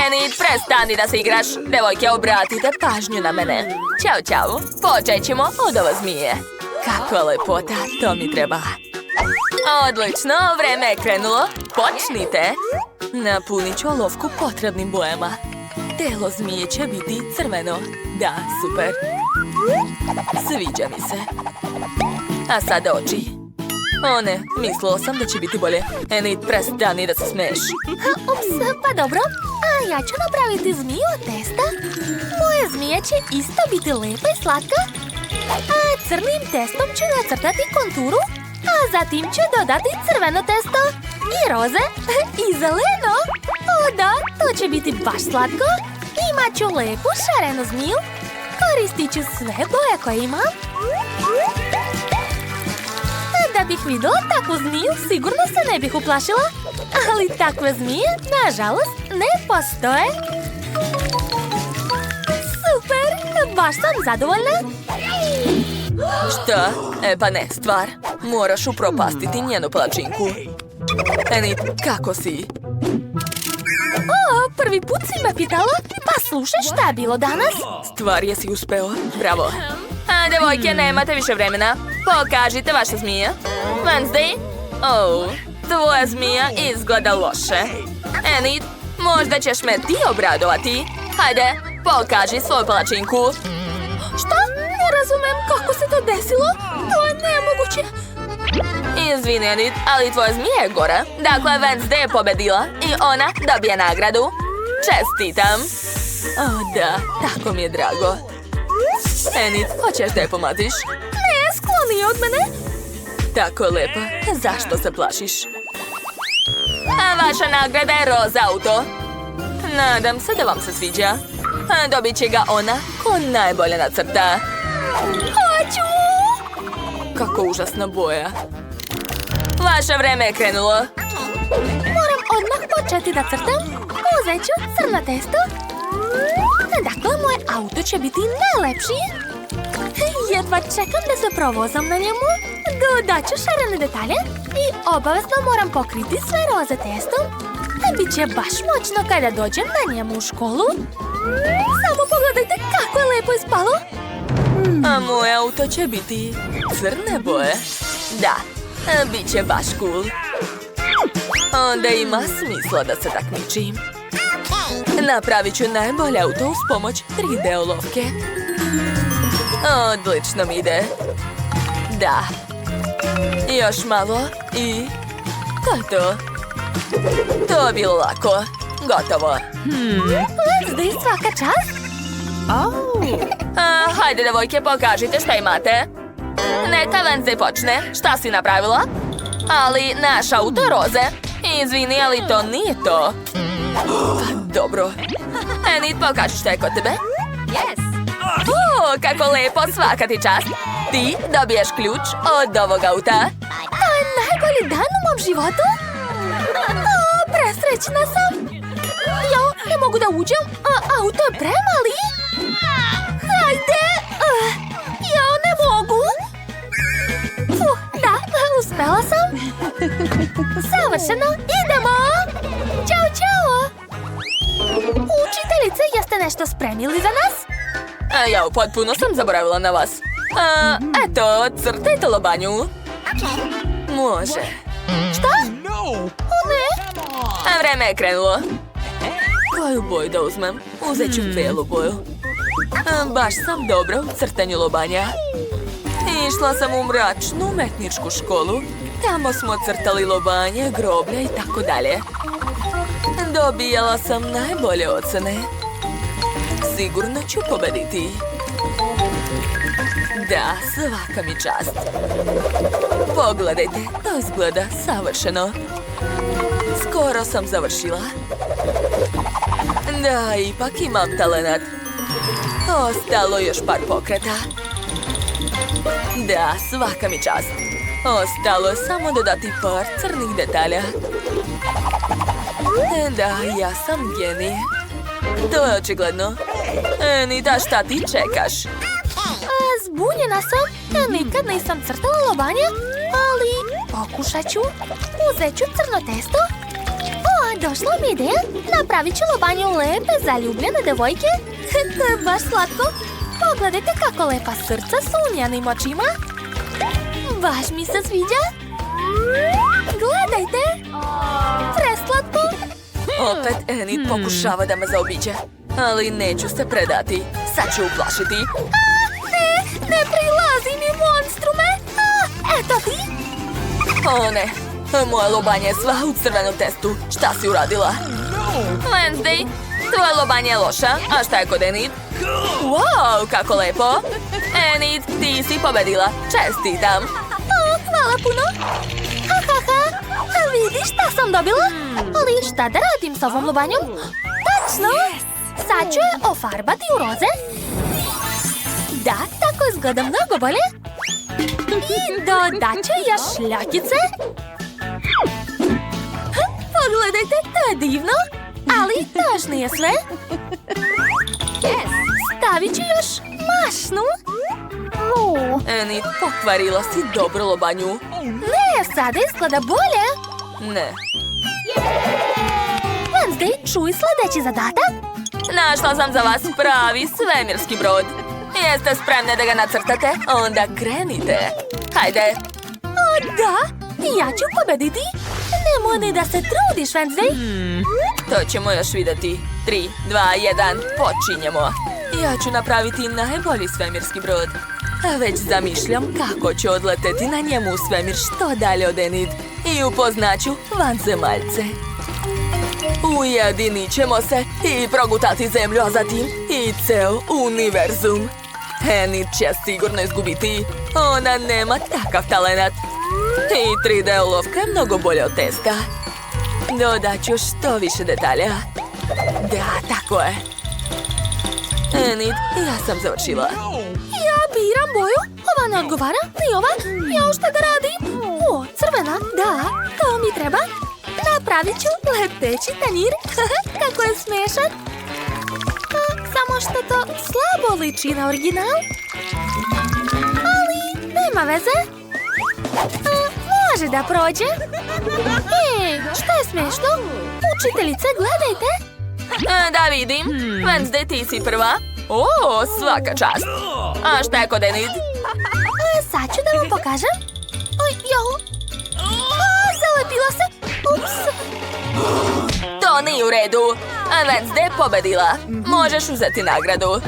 Enid, prestani da se igraš. Devojke, obratite pažnju na mene. Ćao, čao. Počet ćemo od ove zmije. Kako lepota, to mi treba. Odlično, vreme je krenulo. Počnite. Napunit ću olovku potrebnim bojama. Telo zmije će biti crveno. Da, super. Sviđa mi se. A sada oči. O ne, mislila sam da će biti bolje. Enid, prestani da se smeješ. Ups, pa dobro. A ja ću napraviti zmiju od testa. Moja zmija će isto biti lepa i slatka. A crnim testom ću nacrtati konturu. A zatim ću dodati crveno testo. I roze. I zeleno. O da, to će biti baš slatko. Imat ću lepu šarenu zmiju. Koristit ću sve boje koje imam. Da bih vidjela takvu zmiju, sigurno se ne bih uplašila. Ali takve zmije, nažalost, ne postoje. Super, baš sam zadovoljna. Šta? Pa ne, stvar. Moraš upropastiti njenu palačinku. Enid, kako si? O, prvi put si me pitala? Pa slušaj, šta je bilo danas? Stvar, jesi uspeo? Bravo. A, devojke, nemate više vremena. Pokažite vaše zmije. Wednesday? Oh, tvoja zmija izgleda loše. Enid, možda ćeš me ti obradovati. Hajde, pokaži svoju palačinku. Šta? Ne razumem kako se to desilo. To je nemoguće. Izvini, Enid, ali tvoja zmija je gora. Dakle, Wednesday je pobedila i ona dobije nagradu. Čestitam. O, da, tako mi je drago. Enid, hoćeš da je pomatiš? Ne, skloni od mene. Tako je lepa. Zašto se plašiš? A vaša nagrada je roza auto. Nadam se da vam se sviđa. A dobit će ga ona ko najbolje nacrta. Hoću! Kako užasna boja. Vaše vreme je krenulo. Moram odmah početi da crtam. Uzet ću crno testo. Dakle, moj auto će biti najlepši. Jedva čekam da se provozam na njemu. Dodat ću šarene detalje. I obavezno moram pokriti sve roze testom. Biće baš moćno kada dođem na njemu u školu. Samo pogledajte kako je lepo ispalo. A moj auto će biti crne boje. Da, bit će baš cool. Onda ima smisla da se takmičim. Napravit ću najbolje auto uz pomoć 3D olovke. Odlično mi ide. Da. Još malo i... to je to. To je bilo lako. Gotovo. Wednesday, svaka čast. Hajde, devojke, pokažite šta imate. Neka Wednesday počne. Šta si napravila? Ali naš auto je roze. Izvini, ali to nije to. Dobro. Enid, pokaži šta je kod tebe. Kako lepo, svaka ti čast. Ti dobiješ ključ od ovog auta. To je najbolji dan u mom životu. Presrećna sam. Ja ne mogu da uđem, a auto je premali. Hajde. Ja ne mogu. Da, uspela sam. Savršeno, idemo. Ćao, čao. Učiteljice, jeste nešto spremili za nas? Ja potpuno sam zaboravila na vas. Eto, crtajte lobanju. Može. Šta? O ne. Vreme je krenulo. Koju boju da uzmem? Uzet ću bijelu boju. Baš sam dobra u crtanju lobanja. Išla sam u mračnu umetničku školu. Tamo smo crtali lobanje, groblja i tako dalje. Dobijala sam najbolje ocene. Sigurno ću pobediti. Da, svaka mi čast. Pogledajte, to izgleda savršeno. Skoro sam završila. Da, ipak imam talenat. Ostalo još par pokreta. Da, svaka mi čast. Ostalo je samo dodati par crnih detalja. Da, ja sam genij. To je očigledno. Enida, šta ti čekaš? Zbunjena sam. Ja nikad nisam crtala lobanje, ali pokušat ću. Uzet ću crno testo. O, Došla mi ideja. Napravit ću lobanju lepe zaljubljene devojke. To je baš slatko. Pogledajte kako lepa srca s unjanim očima. Baš mi se sviđa. Gledajte. Preslatko. Opet Enid pokušava da me zaobiđe. Ali neću se predati. Sad ću uplašiti. Ne prilazi mi, monstrume. Eto ti. O ne, moja lobanja je sva u crvenom testu. Šta si uradila? Wednesday, tvoja lobanja je loša. A šta je kod Enid? Wow, kako lepo. Enid, ti si pobedila. Čestitam. Hvala puno. Vidiš šta sam dobila? Ali šta da radim s ovom lobanjom? Tačno. Sad ću je ofarbati u roze. Da, tako izgleda mnogo bolje. I dodat ću još šljakice. Pogledajte, to je divno. Ali to nije sve. Stavit ću još mašnu. Enid, pokvarila si dobro lobanju. Ne, sada izgleda bolje. Ne. Wednesday, čuj sljedeći zadatak. Našla sam za vas pravi svemirski brod. Jeste spremne da ga nacrtate? Onda krenite. Hajde. O, da, ja ću pobediti. Nemoj ni da se trudiš, Wednesday. To ćemo još vidjeti. 3, 2, 1, počinjemo. Ja ću napraviti najbolji svemirski brod. A već zamišljam kako ću odleteti na njemu u svemir što dalje od Enid. I upoznaću vanzemaljce. Ujedinit ćemo se i progutati zemlju, a zatim i ceo univerzum. Enid će sigurno izgubiti. Ona nema takav talenat. I 3D olovka je mnogo bolje od testa. Dodat ću što više detalja. Da, tako je. Enid, ja sam završila. Ja biram boju. Ova ne odgovara, ni ova. Ja šta da radim? O, crvena, da, to mi treba. Napravit ću leteći tanjir. Kako je smešan. Samo što to slabo liči na original. Ali nema veze. Može da prođe. Ej, šta je smešno? Učiteljice, gledajte. Da vidim. Wednesday, ti si prva. O, svaka čast. A šta je kod Enid? Sad ću da vam pokažem. Oj, jo. Zalepila se. Ups. To nije u redu. A Wednesday pobedila. Možeš uzeti nagradu.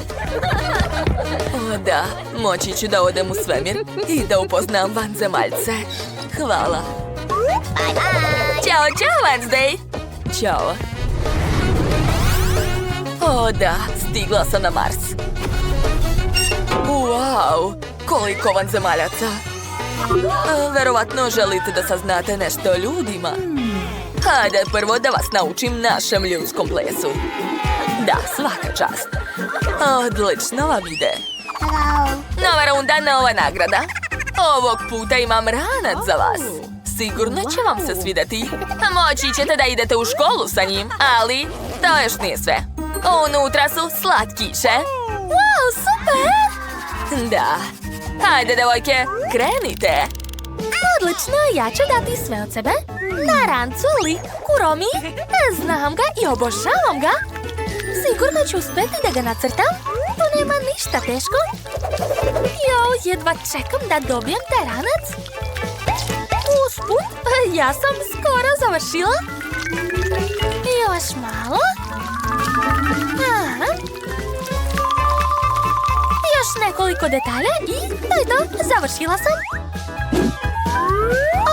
O da, moći ću da odem u svemir i da upoznam vanzemaljce. Hvala. Ćao, čao, Wednesday. Ćao. O da, stigla sam na Mars. Wow, koliko vanzemaljaca. Verovatno želite da saznate nešto o ljudima. Hajde prvo da vas naučim našem ljudskom plesu. Da, svaka čast. Odlično vam ide. Nova runda, nova nagrada. Ovog puta imam ranac za vas. Sigurno će vam se svidjeti. Moći ćete da idete u školu sa njim, ali to još nije sve. Unutra su slatkiše. Wow, super! Da. Hajde, devojke, krenite. Odlično, ja ću dati sve od sebe. Na rancu lik Kuromi. Znam ga i obožavam ga. Sigurno ću uspjeti da ga nacrtam. To nema ništa teško. Jo, jedva čekam da dobijem taj ranac. Usput, ja sam skoro završila. Još malo. Aha. Još nekoliko detalja i to je to. Završila sam.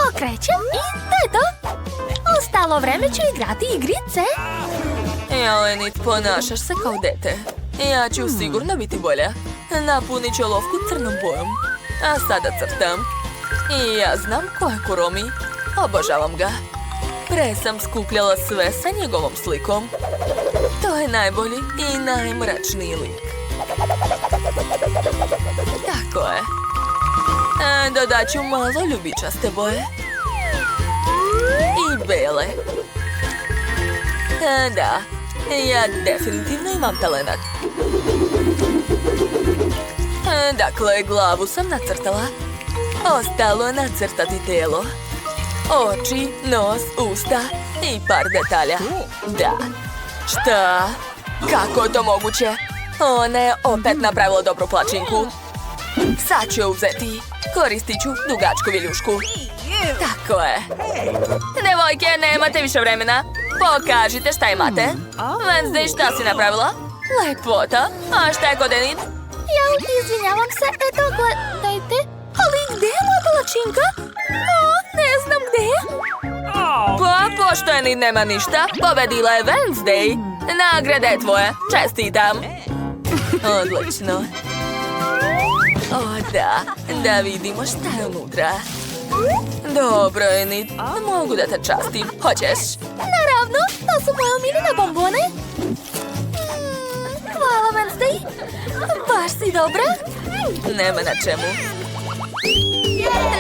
Okrećem i to je to. Ostalo vreme ću igrati igrice. Ja, Enid, ponašaš se kao dete. Ja ću sigurno biti bolja. Napunit ću olovku crnom bojom. A sada crtam. I ja znam ko je Kuromi. Obožavam ga. Pre sam skupljala sve sa njegovom slikom. To je najbolji i najmračniji lik. Tako je. Dodat ću malo ljubičaste boje. I bele. Da, ja definitivno imam talenat. Dakle, glavu sam nacrtala. Ostalo nacrtati telo. Oči, nos, usta i par detalja. Da. Šta? Kako je to moguće? Ona je opet napravila dobru plačinku. Sad ću je uzeti. Koristit ću dugačku viljušku. Tako je. Devojke, nemate više vremena. Pokažite šta imate. Wednesday, šta si napravila? Lepota. A šta je kod Enid? Ja, izvinjavam se, eto, gledajte. Ali gdje je moja palačinka? O, ne znam gdje je. Pa, pošto Enid nema ništa, pobedila je Wednesday. Nagrada je tvoje. Čestitam. Odlično. O, da. Da vidimo šta je unutra. Dobro, Enid. Mogu da te častim. Hoćeš? Naravno, to su moje omiljene bombone. Hvala, Wednesday. Baš si dobra. Nema na čemu.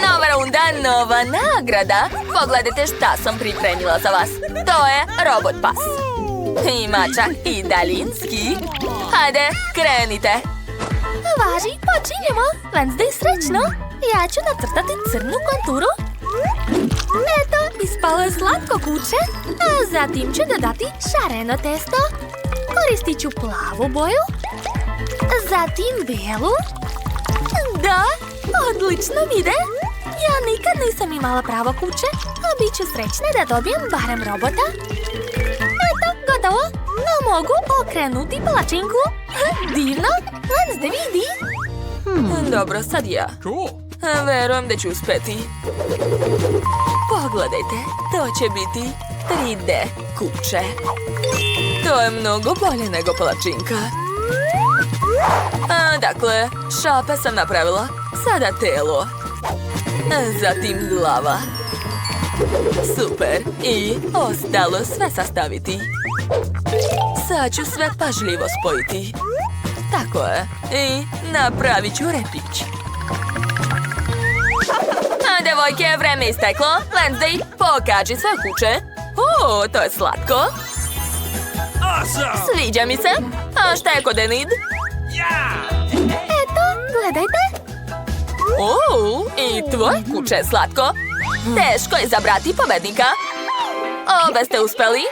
Nova runda, nova nagrada. Pogledajte šta sam pripremila za vas. To je robot pas. Ima čak i daljinski. Hajde, krenite. Važi, počinjemo. Wednesday, srećno. Ja ću nacrtati crnu konturu. Eto, ispalo je slatko kuće. A zatim ću dodati šareno testo. Koristit ću plavu boju. Zatim bijelu. Da, odlično vide. Ja nikad nisam imala pravo kuće, a bit ću srećna da dobijem barem robota. Eto, gotovo. A mogu okrenuti palačinku. Divno, Wednesday vidi. Dobro, sad ja. Verujem da ću uspeti. Pogledajte, to će biti 3D kuće. To je mnogo bolje nego palačinka. Dakle, šape sam napravila. Sada telo. Zatim glava. Super. I ostalo sve sastaviti. Sad ću sve pažljivo spojiti. Tako je. I napravit ću repić. Devojke, vreme je isteklo. Wednesday, pokaži sve kuće. O, to je slatko. Sviđa mi se. A šta je kod Enid? Eto, gledajte. O, i tvoje kuće je slatko. Teško je izabrati pobednika. Obe ste uspeli.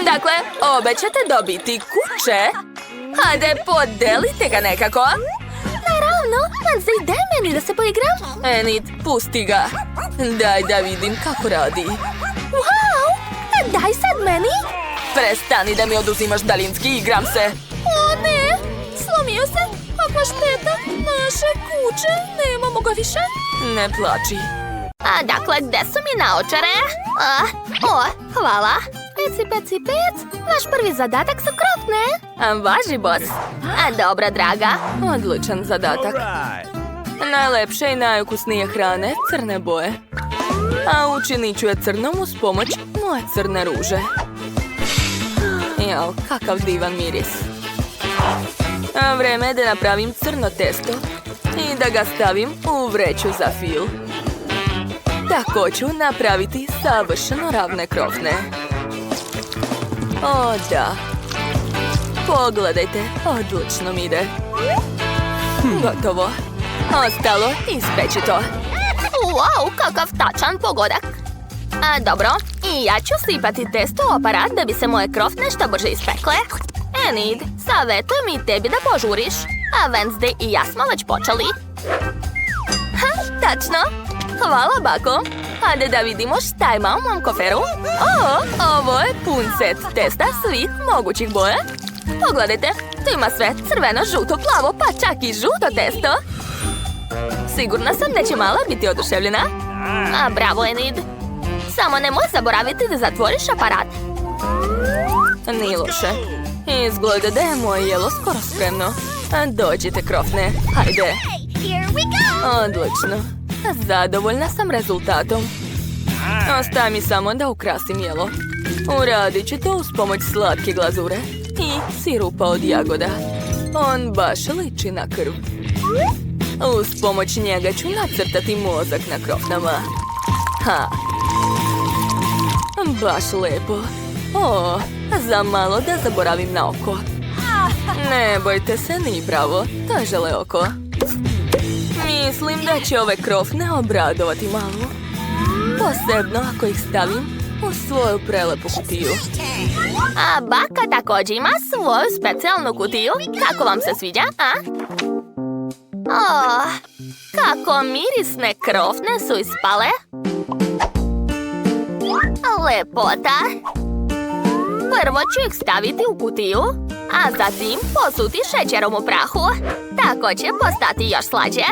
Dakle, obe ćete dobiti kuće. Hajde, podelite ga nekako. Naravno, Wednesday, daj meni da se poigram. Enid, pusti ga. Daj da vidim kako radi. Wow, daj sad meni. Prestani da mi oduzimaš daljinski, igram se. O ne, slomio se. Kakva šteta, naše kuće, nemamo ga više. Ne plači. A dakle, gde su mi naočare? Hvala. Peci, peci, pec, vaš prvi zadatak su krofne. Važi, boss. Dobro, draga. Odličan zadatak. Najlepše i najukusnije hrane, crne boje. A učinit ću je crnom uz pomoć moje crne ruže. Jao, kakav divan miris. A vreme je da napravim crno testo i da ga stavim u vreću za fil. Tako ću napraviti savršeno ravne krofne. O, da. Pogledajte, odlično mi ide. Gotovo. Ostalo, ispeći to. Wow, kakav tačan pogodak. Dobro, i ja ću sipati testo u aparat da bi se moje krofne što brže ispekle. Enid, savjetujem i tebi da požuriš. A Wednesday i ja smo već počeli. Tačno. Hvala, bako. Hajde da vidimo šta ima u mom koferu. Ovo je pun set testa svih mogućih boja. Pogledajte, tu ima sve crveno, žuto, plavo, pa čak i žuto testo. Sigurna sam da će mala biti oduševljena. Bravo, Enid. Samo nemoj zaboraviti da zatvoriš aparat. Nije loše. Izgleda da je moje jelo skoro spremno. Dođite, krofne. Hajde. Odlično. Zadovoljna sam rezultatom. Ostaje mi samo da ukrasim jelo. Uradit ću to uz pomoć slatke glazure i sirupa od jagoda. On baš liči na krv. Uz pomoć njega ću nacrtati mozak na krofnama. Baš lepo. Za malo da zaboravim na oko. Ne bojte se, ni bravo. To je žele oko. Mislim da će ove krofne obradovati malo. Posebno ako ih stavim u svoju prelepu kutiju. A baka također ima svoju specijalnu kutiju. Kako vam se sviđa, a? Oh, kako mirisne krofne su ispale. Lepota. Prvo ću ih staviti u kutiju, a zatim posuti šećerom u prahu. Tako će postati još slađe.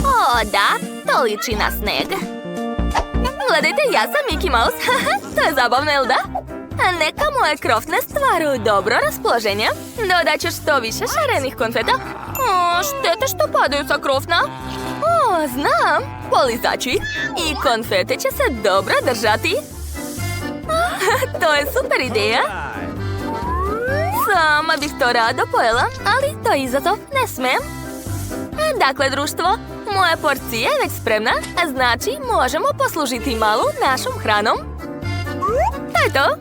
O, da, to liči na sneg. Gledajte, ja sam Mickey Mouse. To je zabavno, jel da? A neka moje krofne stvaraju dobro raspoloženje. Dodat ću što više šarenih konfeta. O, štete što padaju sa krofna. O, znam. Polizaću ih i konfete će se dobro držati. To je super ideja. Sama bih to rado pojela, ali to je izazov, ne smem. Dakle, društvo, moja porcija je već spremna, a znači možemo poslužiti malu našom hranom. To je to.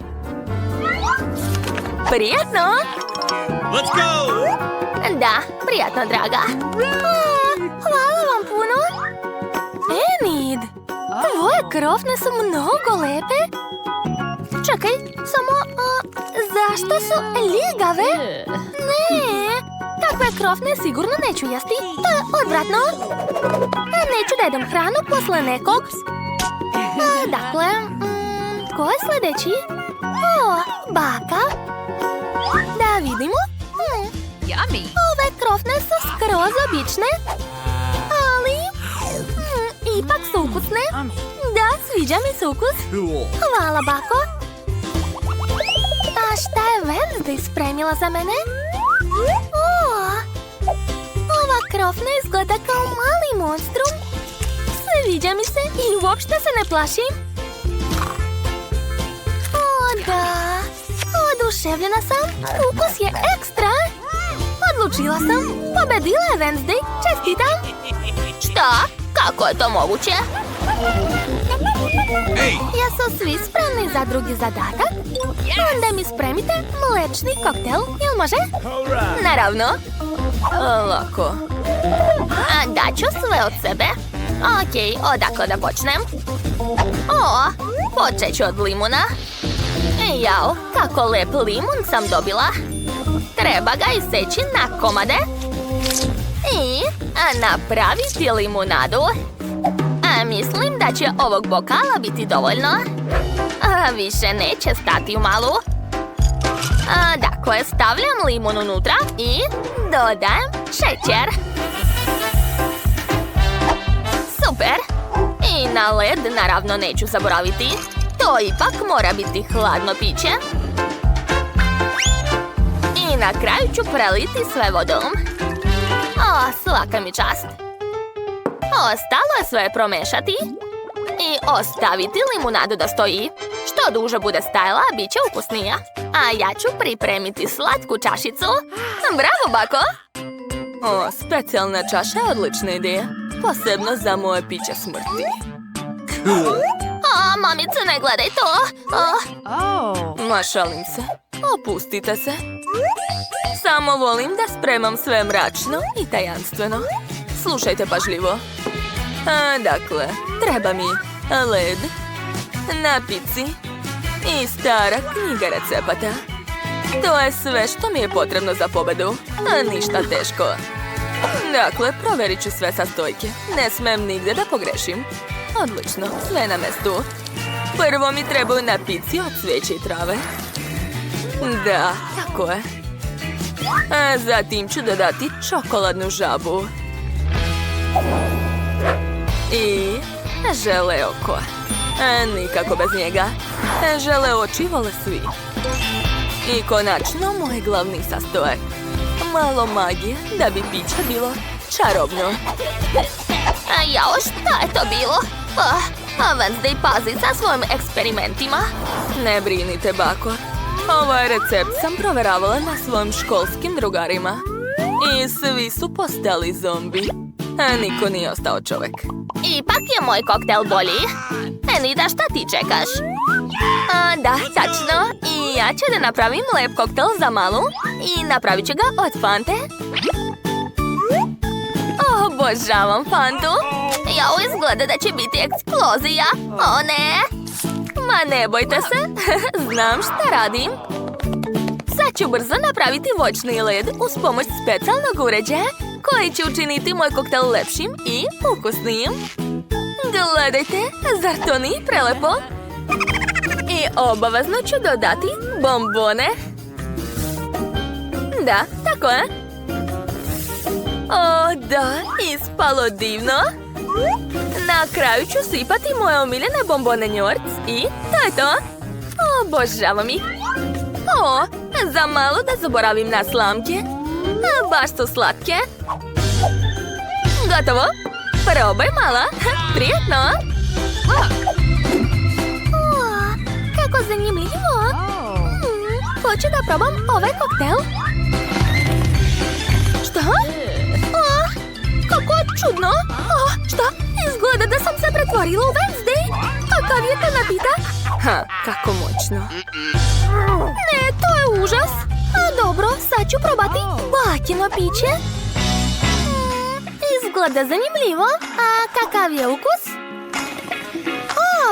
Prijatno! Let's go! Da, prijatno, draga. Hvala vam puno. Enid, tvoje krofne su mnogo lepe. Čekaj, samo, zašto su ljigave? Ne, takve krofne sigurno neću jesti. To je odvratno. Neću da jedem hranu posle nekog. Dakle, ko je sljedeći? O, baka. Da vidimo. Yummy! Ove krofne su skroz obične, ali ipak su ukusne. Da, sviđa mi se ukus. Cool. Hvala, bako. A šta je Wednesday spremila za mene? Ova krofna izgleda kao mali monstrum. Sviđa mi se i uopšte se ne plašim. O, da. Oduševljena sam. Ukus je ekstra. Odlučila sam. Pobedila je Wednesday. Čestitam. Šta? Kako je to moguće? Hey! Jesu svi spremni za drugi zadatak? Onda mi spremite mlečni koktel, jel može? Alright! Naravno. Lako. A daću sve od sebe. Okej, odakle da počnem? O, počet ću od limuna. Jao, kako lep limun sam dobila. Treba ga iseći na komade. I napraviti limunadu. Mislim da će ovog bokala biti dovoljno. Više neće stati u malu. Dakle, stavljam limun unutra i dodajem šećer. Super! I na led naravno neću zaboraviti. To ipak mora biti hladno piće. I na kraju ću preliti sve vodom. O, svaka mi čast. Ostalo je sve promešati i ostaviti limunadu da stoji. Što duže bude stajala, bit će ukusnija. A ja ću pripremiti slatku čašicu. Bravo, bako! O, specijalna čaša je odlična ideja. Posebno za moje piće smrti. Cool. O, mamice, ne gledaj to. Ma, šalim se. Opustite se. Samo volim da spremam sve mračno i tajanstveno. Slušajte pažljivo. Dakle, treba mi led, napici i stara knjiga recepata. To je sve što mi je potrebno za pobedu, a ništa teško. Dakle, provjerit ću sve sa stojke. Ne smem nigdje da pogrešim. Odlično, sve na mestu. Prvo mi trebaju napici od cvijeća i trave. Da, tako je. A zatim ću dodati čokoladnu žabu. I žele oko. Nikako bez njega. Žele oči vole svi. I konačno moj glavni sastojak. Malo magije da bi piće bilo čarobno. Jao, šta je to bilo? Wednesday, pazi sa svojim eksperimentima. Ne brinite, bako. Ovaj recept sam provjeravala na svojim školskim drugarima. I svi su postali zombi. A niko nije ostao čovjek. Ipak je moj koktel bolji. Enida, šta ti čekaš? Da, tačno. I ja ću da napravim lep koktel za malu. I napravit ću ga od Fante. Obožavam Fantu. Jao, izgleda da će biti eksplozija. O ne! Ma ne bojte se, znam šta radim. Sad ću brzo napraviti voćni led uz pomoć specijalnog uređaja koji će učiniti moj koktel lepšim i ukusnijim. Gledajte, zar to nije prelepo? I obavezno ću dodati bombone. Da, tako je. O, da, ispalo divno. Na kraju ću sipati moje omiljene bombone njorc i to je to. Obožavam ih. O, za malo da zaboravim na slamke. Baš su slatke. Gotovo. Probaj mala. Prijetno. Kako zanimljivo. Hoću da probam ovaj koktel. Šta? Kako čudno. Šta? Izgleda da sam se pretvorila u Wednesday. Kakav je to napitak? Kako moćno. Ne, to je užas. Dobro, sad ću probati bakino piće. Izgleda zanimljivo. A kakav je ukus?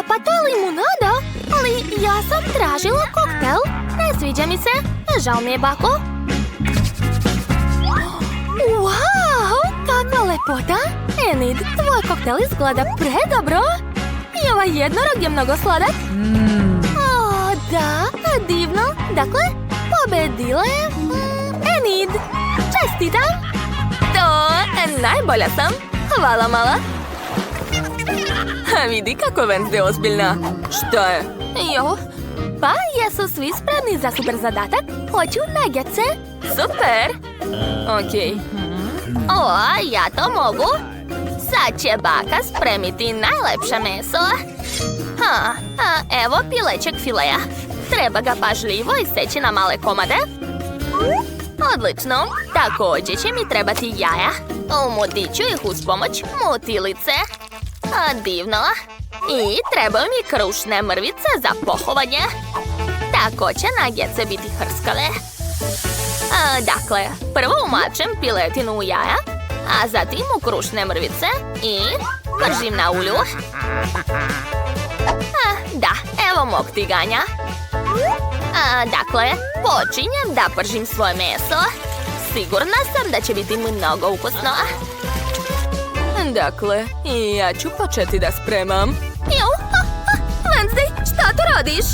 Pa to je limunada. Ali ja sam tražila koktel. Ne sviđa mi se. Žao mi je, bako. Wow, kakva lepota. Enid, tvoj koktel izgleda predobro. I ovaj jednorog je mnogo sladak. Da, divno. Dakle, pobedila je Enid. Čestitam. To, najbolja sam. Hvala, mala. Vidi kako je Wednesday ozbiljna. Šta je? Jo, pa jesu svi spremni za super zadatak? Hoću nagjece. Super. Okej. Ja to mogu. Sad će baka spremiti najlepše meso. Evo pilećeg fileja. Treba ga pažljivo iseći na male komade. Odlično. Također će mi trebati jaja. Umutit ću ih uz pomoć mutilice. Divno. I trebaju mi krušne mrvice za pohovanje. Tako će nagjece biti hrskave. Dakle, prvo umačem piletinu u jaja, a zatim u krušne mrvice i pržim na ulju. Da, evo mog tiganja. Dakle, počinjem da pržim svoje meso. Sigurna sam da će biti mnogo ukusno. Dakle, i ja ću početi da spremam. Wednesday, šta tu radiš?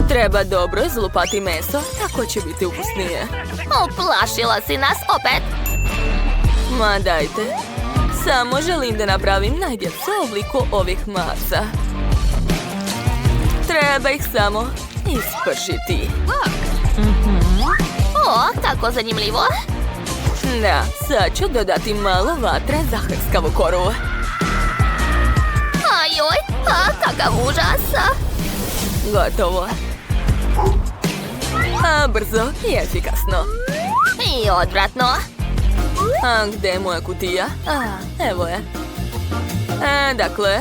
Treba dobro izlupati meso, tako će biti ukusnije. Uplašila si nas opet. Ma dajte. Samo želim da napravim nagjece u obliku ovih maca. Treba ih samo ispršiti. Kako zanimljivo. Da, sad ću dodati malo vatre za hrskavu koru. Ajoj, kakav užas. Gotovo. Brzo i efikasno. I odvratno. Gdje je moja kutija? Evo je. Dakle,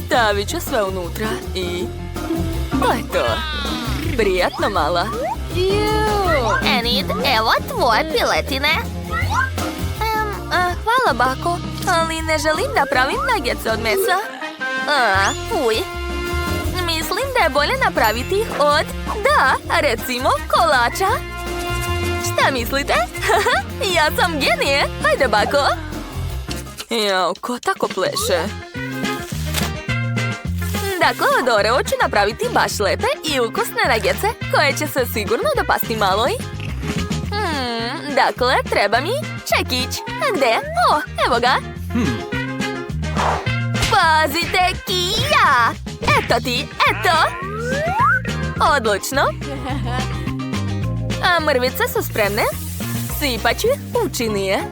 stavit ću sve unutra i... to je to. Prijatno, mala. Enid, evo tvoje piletine. Hvala, bako, ali ne želim da pravim nagjece od mesa. Uj. Mislim da je bolje napraviti ih od, da, recimo, kolača. Šta mislite? Ja sam genije. Hajde, bako. Jao, ko tako pleše? Dakle, od Oreo ću napraviti baš lepe i ukusne nagjece koje će se sigurno dopasti maloj. Dakle, treba mi čekić. Gde? Evo ga. Pazite, Kija! Eto ti, eto! Odlično. Mrvice su spremne. Sipat ću u činije.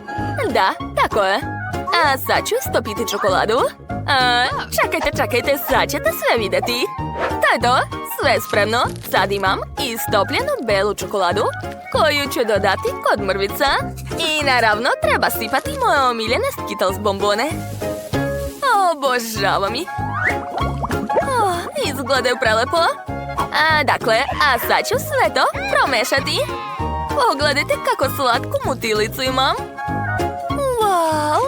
Da, tako je. Sad ću stopiti čokoladu. Čekajte, sad ćete sve vidjeti. To je to, sve je spremno. Sad imam istopljenu belu čokoladu koju ću dodati kod mrvica. I naravno treba sipati moje omiljene Skittles bombone. Obožavam ih. Izgledaju prelepo. Dakle, sad ću sve to promešati. Pogledajte kako slatku mutilicu imam. Wow!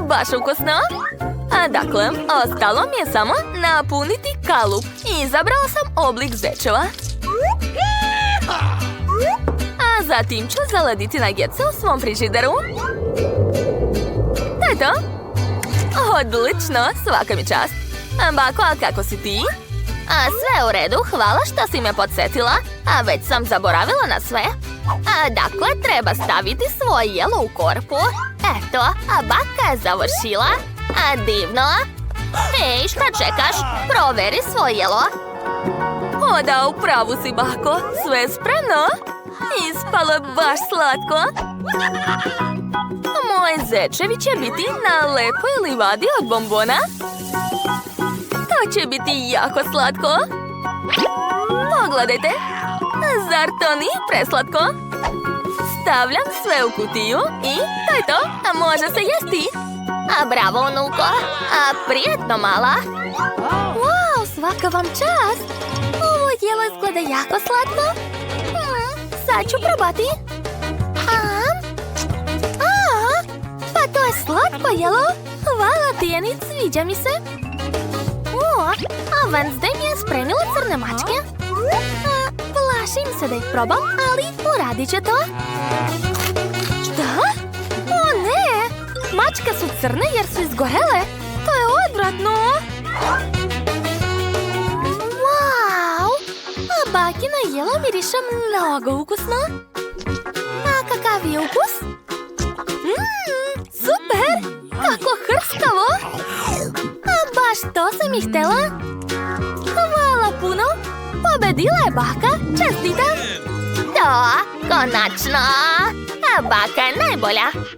Baš ukusno. Dakle, ostalo mi je samo napuniti kalup. Izabrala sam oblik zečeva. A zatim ću zalediti naggetse u svom frižideru. To je to. Odlično, svaka mi čast. Bako, a kako si ti? Sve u redu, hvala što si me podsjetila. Već sam zaboravila na sve. Dakle, treba staviti svoje jelo u korpu. Eto, baka je završila. Divno. Ej, šta čekaš? Proveri svoje jelo. Da, upravu si, bako. Sve je spremno. Ispalo je baš slatko. Moje zečevi će biti na lepoj livadi od bombona. To će biti jako slatko. Pogledajte. Zar to nije preslatko? Stavljam sve u kutiju i to je to. Može se jesti. Bravo, unuko. Prijetno, mala. Wow, svaka vam čast. Ovo jelo izgleda jako slatko. Sad ću probati. Pa to je slatko jelo. Hvala, Tijanic, sviđa mi se. A Wednesday mi je spremila crne mačke. Plašim se da ih probam, ali uradit će to. Šta? O ne! Mačke su crne jer su izgorele. To je odvratno. Wow! A bakino jelo miriše mnogo ukusno. A kakav je ukus? Super! Kako hrskavo! A baš to sam i htjela. Hvala puno! Pobedila je baka! Čestitam! Da, konačno! Baka je najbolja.